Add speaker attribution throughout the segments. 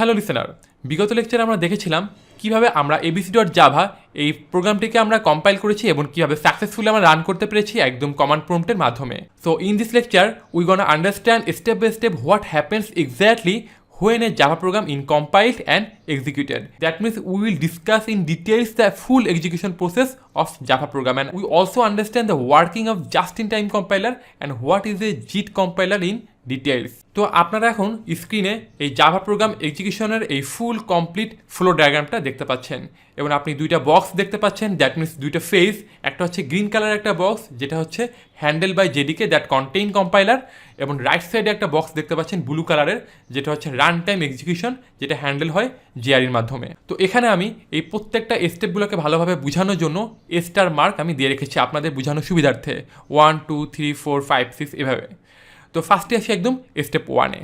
Speaker 1: Hello listener, বিগত লেকচারে আমরা দেখেছিলাম কিভাবে আমরা abc.java এই প্রোগ্রামটিকে আমরা কম্পাইল করেছি এবং কিভাবে সাকসেসফুলি আমরা রান করতে পেরেছি একদম কমান্ড প্রম্পটের মাধ্যমে। So in this lecture we gonna understand step by step what happens exactly when a Java program is compiled and executed. That means we will discuss in details the full execution process of Java program, and we also understand the working of just-in-time compiler and what is a JIT compiler in details. তো আপনারা এখন স্ক্রিনে এই Java program এক্সিকিউশনের এই full complete flow ডায়াগ্রামটা দেখতে পাচ্ছেন এবং আপনি দুইটা বক্স দেখতে পাচ্ছেন, দ্যাট মিনস দুইটা ফেজ। একটা হচ্ছে গ্রিন কালার একটা বক্স যেটা হচ্ছে handle by JDK that contain compiler, এবং রাইট সাইডে একটা বক্স দেখতে পাচ্ছেন ব্লু কালারের যেটা হচ্ছে রান টাইম এক্সিকিউশন, যেটা হ্যান্ডেল হয় জিআরির মাধ্যমে। তো এখানে আমি এই প্রত্যেকটা স্টেপগুলোকে ভালোভাবে বোঝানোর জন্য স্টার মার্ক আমি দিয়ে রেখেছি আপনাদের বোঝানোর সুবিধার্থে, 1 2 3 4 5 6 এভাবে। তো ফার্স্টে আসি একদম স্টেপ 1-এ।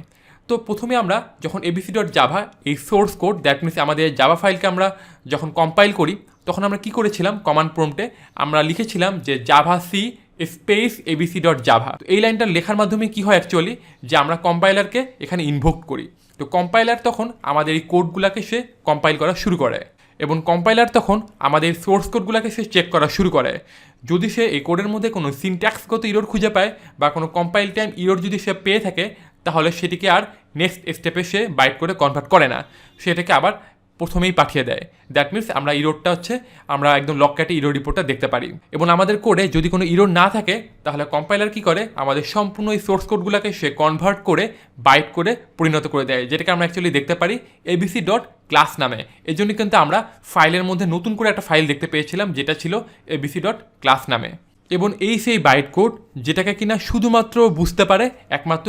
Speaker 1: তো প্রথমে আমরা যখন abc.java এই সোর্স কোড, দ্যাট মিনস আমাদের জাভা ফাইলকে আমরা যখন কম্পাইল করি তখন আমরা কি করেছিলাম, কমান্ড প্রম্পটে আমরা লিখেছিলাম যে জাভা সি স্পেস abc.java। তো এই লাইনটা লেখার মাধ্যমে কি হয় অ্যাকচুয়ালি, যে আমরা কম্পাইলারকে এখানে ইনভোক করি। তো কম্পাইলার তখন আমাদের এই কোডগুলোকে সে কম্পাইল করা শুরু করে এবং কম্পাইলার তখন আমাদের সোর্স কোডগুলোকে সে চেক করা শুরু করে। যদি সে এই কোডের মধ্যে কোনো সিনট্যাক্সগত ইরর খুঁজে পায় বা কোনো কম্পাইল টাইম ইরর যদি সে পেয়ে থাকে, তাহলে সেটিকে আর নেক্সট স্টেপে সে বাইট করে কনভার্ট করে না, সেটাকে আবার প্রথমেই পাঠিয়ে দেয়। দ্যাট মিনস আমরা ইরোরটা হচ্ছে আমরা একদম লকক্যাটে ইরোর রিপোর্টটা দেখতে পারি। এবং আমাদের কোডে যদি কোনো ইরোর না থাকে তাহলে কম্পাইলার কি করে, আমাদের সম্পূর্ণ এই সোর্স কোডগুলোকে সে কনভার্ট করে বাইট করে পরিণত করে দেয়, যেটাকে আমরা অ্যাকচুয়ালি দেখতে পারি abc.class নামে। এই জন্য কিন্তু আমরা ফাইলের মধ্যে নতুন করে একটা ফাইল দেখতে পেয়েছিলাম যেটা ছিল abc.class নামে। এবং এই সেই বাইট কোড যেটাকে কিনা শুধুমাত্র বুঝতে পারে একমাত্র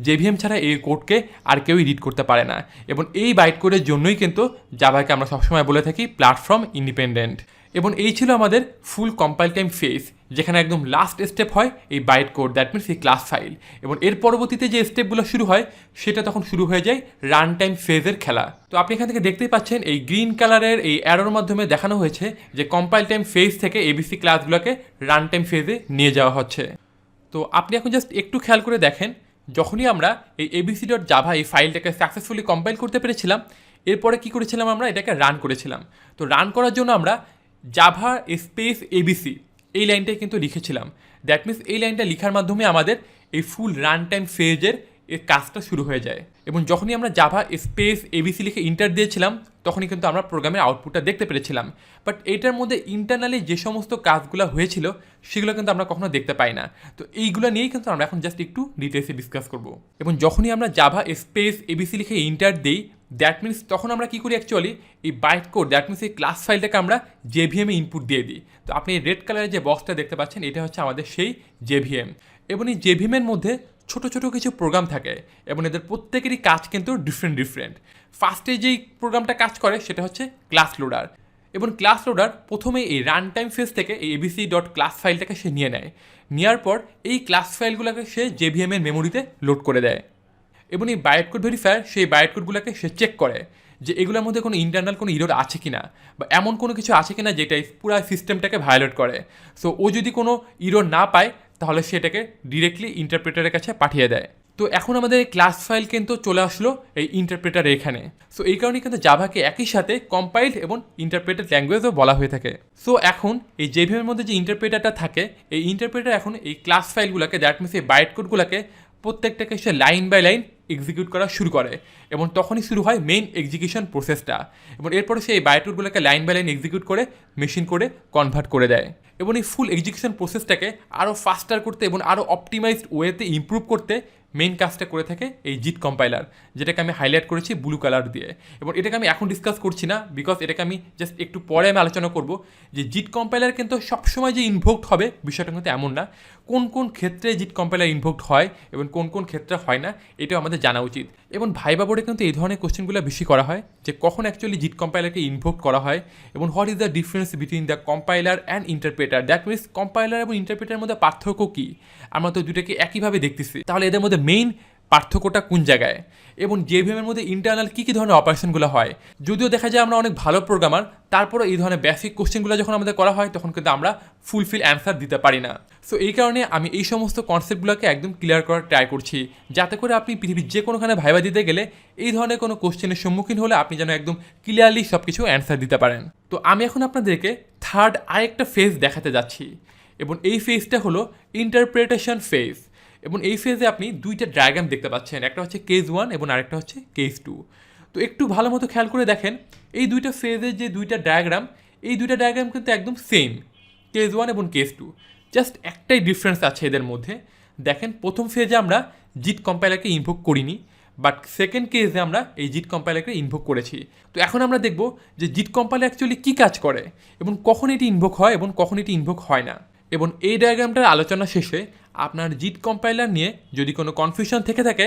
Speaker 1: জেভিএম ছাড়া এই কোডকে আর কেউই রিড করতে পারে না। এবং এই বাইট কোডের জন্যই কিন্তু জাভাকে আমরা সবসময় বলে থাকি প্ল্যাটফর্ম ইন্ডিপেন্ডেন্ট। এবং এই ছিল আমাদের ফুল কম্পাইল টাইম ফেজ, যেখানে একদম লাস্ট স্টেপ হয় এই বাইট কোড, দ্যাট মিনস এই ক্লাস ফাইল। এবং এর পরবর্তীতে যে স্টেপগুলো শুরু হয় সেটা তখন শুরু হয়ে যায় রান টাইম ফেজের খেলা। তো আপনি এখান থেকে দেখতেই পাচ্ছেন এই গ্রিন কালারের এই অ্যারোর মাধ্যমে দেখানো হয়েছে যে কম্পাইল টাইম ফেজ থেকে এবিসি ক্লাসগুলোকে রান টাইম ফেজে নিয়ে যাওয়া হচ্ছে। তো আপনি এখন জাস্ট একটু খেয়াল করে দেখেন, যখনই আমরা এই abc.java এই ফাইলটাকে সাকসেসফুলি কম্পাইল করতে পেরেছিলাম, এরপরে কি করেছিলাম, আমরা এটাকে রান করেছিলাম। তো রান করার জন্য আমরা জাভা স্পেস abc এই লাইনটাই কিন্তু লিখেছিলাম। দ্যাট মিনস এই লাইনটা লেখার মাধ্যমে আমাদের এই ফুল রান টাইম ফেজের এর কাজটা শুরু হয়ে যায়। এবং যখনই আমরা জাভা স্পেস abc লিখে ইন্টার দিয়েছিলাম তখনই কিন্তু আমরা প্রোগ্রামের আউটপুটটা দেখতে পেরেছিলাম। বাট এটার মধ্যে ইন্টারনালি যে সমস্ত কাজগুলো হয়েছিল সেগুলো কিন্তু আমরা কখনো দেখতে পাই না। তো এইগুলো নিয়েই কিন্তু আমরা এখন জাস্ট একটু ডিটেলসে ডিসকাস করব। এবং যখনই আমরা জাভা স্পেস abc লিখে ইন্টার দিই, দ্যাট মিনস তখন আমরা কী করি অ্যাকচুয়ালি, এই বাইট কোড দ্যাট মিনস এই ক্লাস ফাইলটাকে আমরা জেভিএমে ইনপুট দিয়ে দিই। তো আপনি এই রেড কালারের যে বক্সটা দেখতে পাচ্ছেন এটা হচ্ছে আমাদের সেই জেভিএম। এবং এই জেভিএমের মধ্যে ছোট ছোট কিছু প্রোগ্রাম থাকে এবং এদের প্রত্যেকেরই কাজ কিন্তু ডিফারেন্ট। ফার্স্টে যেই প্রোগ্রামটা কাজ করে সেটা হচ্ছে ক্লাস লোডার। এবং ক্লাস লোডার প্রথমে এই রান টাইম ফেজ থেকে এই abc.class ফাইলটাকে সে নিয়ে নেয়, নেওয়ার পর এই ক্লাস ফাইলগুলোকে সে জেভিএমের মেমোরিতে লোড করে দেয়। এবং এই বাইট কোড ভেরিফায়ার সেই বাইট কোডগুলোকে সে চেক করে যে এগুলোর মধ্যে কোনো ইন্টারনাল কোনো ইরর আছে কিনা বা এমন কোনো কিছু আছে কিনা যেটা পুরো সিস্টেমটাকে ভায়োলেট করে। সো ও যদি কোনো ইরর না পায় তাহলে সেটাকে ডিরেক্টলি ইন্টারপ্রেটারের কাছে পাঠিয়ে দেয়। তো এখন আমাদের এই ক্লাস ফাইল কিন্তু চলে আসলো এই ইন্টারপ্রেটারের এখানে। সো এই কারণে কিন্তু জাভাকে একই সাথে কম্পাইলড এবং ইন্টারপ্রেটেড ল্যাঙ্গুয়েজও বলা হয়ে থাকে। সো এখন এই জেভিএমের মধ্যে যে ইন্টারপ্রেটারটা থাকে, এই ইন্টারপ্রেটার এখন এই ক্লাস ফাইলগুলোকে দ্যাট মিনস এই বাইট কোডগুলোকে প্রত্যেকটাকে সে লাইন বাই লাইন এক্সিকিউট করা শুরু করে এবং তখনই শুরু হয় মেইন এক্সিকিউশন প্রসেসটা। এবং এরপরে সে এই বাইট কোডগুলোকে লাইন বাই লাইন এক্সিকিউট করে মেশিন করে কনভার্ট করে দেয়। এবং এই ফুল এক্সিকিউশন প্রসেসটাকে আরও ফাস্টার করতে এবং আরও অপটিমাইজড ওয়েতে ইমপ্রুভ করতে মেইন কাজটা করে থাকে এই জিট কম্পাইলার, যেটাকে আমি হাইলাইট করেছি ব্লু কালার দিয়ে। এবং এটাকে আমি এখন ডিসকাস করছি না, বিকজ এটাকে আমি জাস্ট একটু পরে আমি আলোচনা করব যে জিট কম্পাইলার কিন্তু সবসময় যে ইনভোকড হবে বিষয়টা কিন্তু এমন না। কোন কোন ক্ষেত্রে জিট কম্পাইলার ইনভোকড হয় এবং কোন কোন ক্ষেত্রে হয় না এটাও আমাদের জানা উচিত। এবং ভাইবা বোর্ডে কিন্তু এই ধরনের কোশ্চেনগুলো বেশি করা হয় যে কখন অ্যাকচুয়ালি জিট কম্পাইলারকে ইনভোক করা হয় এবং what is the difference between the compiler and interpreter. That means compiler এবং ইন্টারপ্রেটারের মধ্যে পার্থক্য কী? আমরা তো দুটাকে একইভাবে দেখতেছি, তাহলে এদের মধ্যে মেইন পার্থক্যটা কোন জায়গায় এবং জেভিএমের মধ্যে ইন্টারনাল কী কী ধরনের অপারেশনগুলো হয়। যদিও দেখা যায় আমরা অনেক ভালো প্রোগ্রামার, তারপরে এই ধরনের বেসিক কোশ্চেনগুলো যখন আমাদের করা হয় তখন কিন্তু আমরা ফুলফিল অ্যান্সার দিতে পারি না। সো এই কারণে আমি এই সমস্ত কনসেপ্টগুলোকে একদম ক্লিয়ার করার ট্রাই করছি, যাতে করে আপনি পৃথিবীর যে কোনোখানে ভাইবা দিতে গেলে এই ধরনের কোনো কোশ্চেনের সম্মুখীন হলে আপনি যেন একদম ক্লিয়ারলি সব কিছু অ্যান্সার দিতে পারেন। তো আমি এখন আপনাদেরকে থার্ড আরেকটা ফেজ দেখাতে যাচ্ছি এবং এই ফেজটা হলো ইন্টারপ্রিটেশন ফেজ। এবং এই ফেজে আপনি দুইটা ডায়াগ্রাম দেখতে পাচ্ছেন, একটা হচ্ছে কেস 1 এবং আরেকটা হচ্ছে কেস 2। তো একটু ভালো মতো খেয়াল করে দেখেন এই দুইটা ফেজের যে দুইটা ডায়াগ্রাম, এই দুইটা ডায়াগ্রাম কিন্তু একদম সেম, কেস 1 এবং কেস 2, জাস্ট একটাই ডিফারেন্স আছে এদের মধ্যে। দেখেন প্রথম ফেজে আমরা জিট কম্পাইলারকে ইনভোক করিনি, বাট সেকেন্ড কেসে আমরা এই জিট কম্পাইলারকে ইনভোক করেছি। তো এখন আমরা দেখব যে জিট কম্পাইলার অ্যাকচুয়ালি কী কাজ করে এবং কখন এটি ইনভোক হয় এবং কখন এটি ইনভোক হয় না। এবং এই ডায়াগ্রামটার আলোচনা শেষে আপনার জিট কম্পাইলার নিয়ে যদি কোনো কনফিউশন থেকে থাকে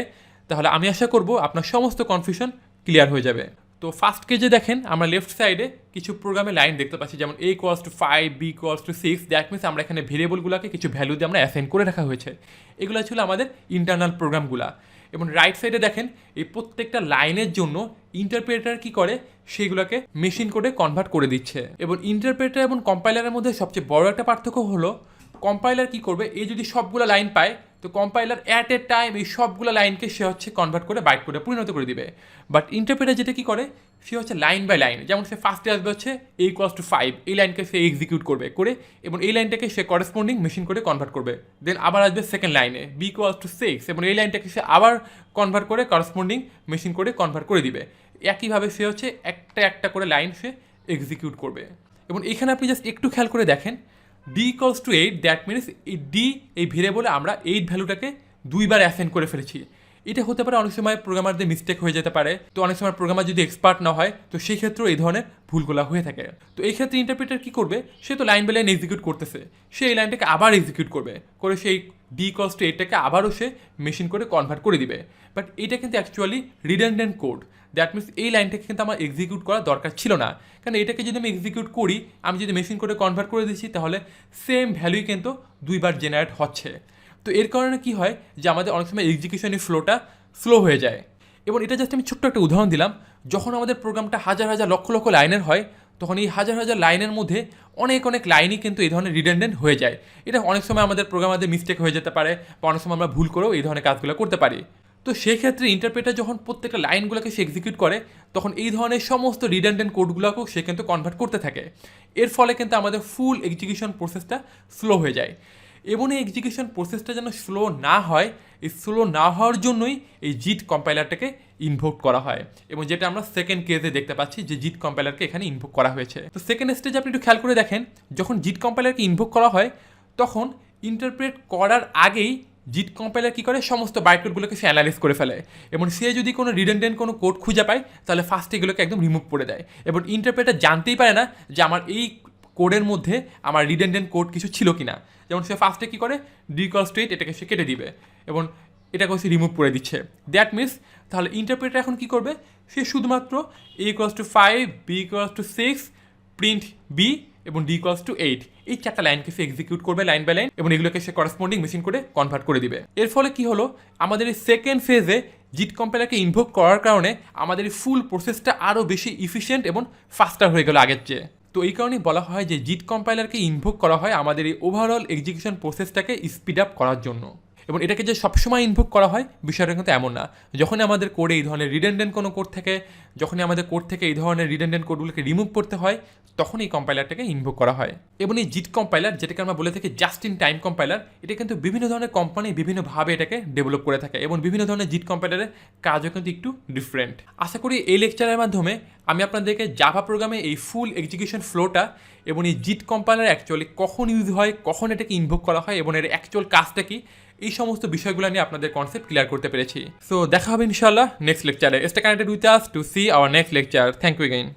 Speaker 1: তাহলে আমি আশা করব আপনার সমস্ত কনফিউশন ক্লিয়ার হয়ে যাবে। তো ফার্স্ট কেজে দেখেন আমরা লেফট সাইডে কিছু প্রোগ্রামে লাইন দেখতে পাচ্ছি, যেমন a = 5, b = 6। দ্যাট মিনস আমরা এখানে ভেরিয়েবলগুলোকে কিছু ভ্যালু দিয়ে আমরা অ্যাসাইন করে রাখা হয়েছে। এগুলো ছিল আমাদের ইন্টারনাল প্রোগ্রামগুলা। এবং রাইট সাইডে দেখেন এই প্রত্যেকটা লাইনের জন্য ইন্টারপ্রেটার কি করে সেইগুলোকে মেশিন কোডে কনভার্ট করে দিচ্ছে। এবং ইন্টারপ্রেটার এবং কম্পাইলারের মধ্যে সবচেয়ে বড় একটা পার্থক্য হলো কম্পাইলার কি করবে, এই যদি সবগুলো লাইন পায় তো কম্পাইলার অ্যাট এ টাইম এই সবগুলো লাইনকে সে হচ্ছে কনভার্ট করে বাইট কোডে পরিণত করে দিবে। বাট ইন্টারপ্রেটার যেটা কি করে, সে হচ্ছে লাইন বাই লাইন, যেমন সে ফার্স্টে আসবে হচ্ছে a = 5, এই লাইনকে সে এক্সিকিউট করবে করে এবং এই লাইনটাকে সে করেসপন্ডিং মেশিন কোডে কনভার্ট করবে। দেন আবার আসবে সেকেন্ড লাইনে b = 6 এবং এই লাইনটাকে সে আবার কনভার্ট করে করেসপন্ডিং মেশিন কোডে কনভার্ট করে দিবে। একইভাবে সে হচ্ছে একটা একটা করে লাইন সে এক্সিকিউট করবে। এবং এখানে আপনি জাস্ট একটু খেয়াল করে দেখেন d = 8, দ্যাট মিনস এই d এই ভেরিয়েবলে আমরা 8 ভ্যালুটাকে দুইবার অ্যাসাইন করে ফেলেছি। এটা হতে পারে অনেক সময় প্রোগ্রামারদের মিস্টেক হয়ে যেতে পারে। তো অনেক সময় প্রোগ্রামার যদি এক্সপার্ট না হয় তো সেই ক্ষেত্রেও এই ধরনের ভুলগুলো হয়ে থাকে। তো এই ক্ষেত্রে ইন্টারপ্রেটার কী করবে, সে তো লাইন বাই লাইন এক্সিকিউট করতেছে, সে এই লাইনটাকে আবার এক্সিকিউট করবে করে সেই d = 8টাকে আবারও সে মেশিন করে কনভার্ট করে দিবে। বাট এটা কিন্তু actually redundant code. That means এই লাইনটাকে কিন্তু আমার এক্সিকিউট করা দরকার ছিল না, কারণ এটাকে যদি আমি এক্সিকিউট করি, আমি যদি মেশিন করে কনভার্ট করে দিচ্ছি তাহলে সেম ভ্যালুই কিন্তু দুইবার জেনারেট হচ্ছে। তো এর কারণে কি হয় যে আমাদের অনেক সময় এক্সিকিউশনের ফ্লোটা স্লো হয়ে যায়। এবং এটা জাস্ট আমি ছোট্ট একটা উদাহরণ দিলাম, যখন আমাদের প্রোগ্রামটা হাজার হাজার লক্ষ লক্ষ লাইনের হয় তখন এই হাজার হাজার লাইনের মধ্যে অনেক অনেক লাইনই কিন্তু এই ধরনের রিডান্ডেন্ট হয়ে যায়। এটা অনেক সময় আমাদের প্রোগ্রামারদের মিস্টেক হয়ে যেতে পারে বা অনেক সময় আমরা ভুল করেও এই ধরনের কাজগুলো করতে পারি। তো সেই ক্ষেত্রে ইন্টারপ্রেটার যখন প্রত্যেকটা লাইনগুলোকে সে এক্সিকিউট করে তখন এই ধরনের সমস্ত রিডান্ডেন্ট কোডগুলোকেও সে কিন্তু কনভার্ট করতে থাকে। এর ফলে কিন্তু আমাদের ফুল এক্সিকিউশন প্রসেসটা স্লো হয়ে যায়। এবং এই এক্সিকিউশন প্রসেসটা যেন স্লো না হয়, এই স্লো না হওয়ার জন্যই এই জিট কম্পাইলারটাকে ইনভোক করা হয়। এবং যেটা আমরা সেকেন্ড কেসে দেখতে পাচ্ছি যে জিট কম্পাইলারকে এখানে ইনভোক করা হয়েছে। তো সেকেন্ড স্টেজে আপনি একটু খেয়াল করে দেখেন, যখন জিট কম্পাইলারকে ইনভোক করা হয় তখন ইন্টারপ্রেট করার আগেই জিট কম্পাইলার কী করে, সমস্ত বাইটকোডগুলোকে সে অ্যানালাইজ করে ফেলে এবং সে যদি কোনো রিডান্ডেন্ট কোনো কোড খুঁজে পায় তাহলে ফার্স্ট এগুলোকে একদম রিমুভ করে দেয়। এবং ইন্টারপ্রেটার জানতেই পারে না যে আমার এই কোডের মধ্যে আমার রিডান্ডেন্ট কোড কিছু ছিল কি না। যেমন সে ফার্স্টে কী করে, d = 8 এটাকে সে কেটে দিবে এবং এটাকে সে রিমুভ করে দিচ্ছে। দ্যাট মিনস তাহলে ইন্টারপ্রেটার এখন কী করবে, সে শুধুমাত্র a = 5, b = 6, প্রিন্ট b এবং d = 8 এই চারটা লাইনকে সে এক্সিকিউট করবে লাইন বাই লাইন এবং এগুলোকে সে করেসপন্ডিং মেশিন করে কনভার্ট করে দিবে। এর ফলে কি হলো, আমাদের এই সেকেন্ড ফেজে জিট কম্পাইলারকে ইনভোক করার কারণে আমাদের এই ফুল প্রসেসটা আরও বেশি ইফিশিয়েন্ট এবং ফাস্টার হয়ে গেল আগের চেয়ে। তো এই কারণেই বলা হয় যে জিট কম্পাইলারকে ইনভোক করা হয় আমাদের এই ওভারঅল এক্সিকিউশন প্রসেসটাকে স্পিড আপ করার জন্য। এবং এটাকে যে সবসময় ইনভোক করা হয় বিষয়টা কিন্তু এমন না। যখনই আমাদের কোডে এই ধরনের রিডান্ডেন্ট কোনো কোড থাকে, যখনই আমাদের কোড থেকে এই ধরনের রিডান্ডেন্ট কোডগুলোকে রিমুভ করতে হয় তখন এই কম্পাইলারটাকে ইনভোক করা হয়। এবং এই জিট কম্পাইলার, যেটাকে আমরা বলে থাকি জাস্ট ইন টাইম কম্পাইলার, এটা কিন্তু বিভিন্ন ধরনের কোম্পানি বিভিন্নভাবে এটাকে ডেভেলপ করে থাকে এবং বিভিন্ন ধরনের জিট কম্পাইলারের কাজও কিন্তু একটু ডিফারেন্ট। আশা করি এই লেকচারের মাধ্যমে আমি আপনাদেরকে জাভা প্রোগ্রামে এই ফুল এক্সিকিউশন ফ্লোটা এবং এই জিট কম্পাইলার অ্যাকচুয়ালি কখন ইউজ হয়, কখন এটাকে ইনভোক করা হয় এবং এর অ্যাকচুয়াল কাজটা কি, এই সমস্ত বিষয়গুলো নিয়ে আপনাদের কনসেপ্ট ক্লিয়ার করতে পেরেছি। সো দেখা হবে ইনশাআল্লাহ নেক্সট লেকচারে। Stay connected with us to see our next lecture. Thank you again.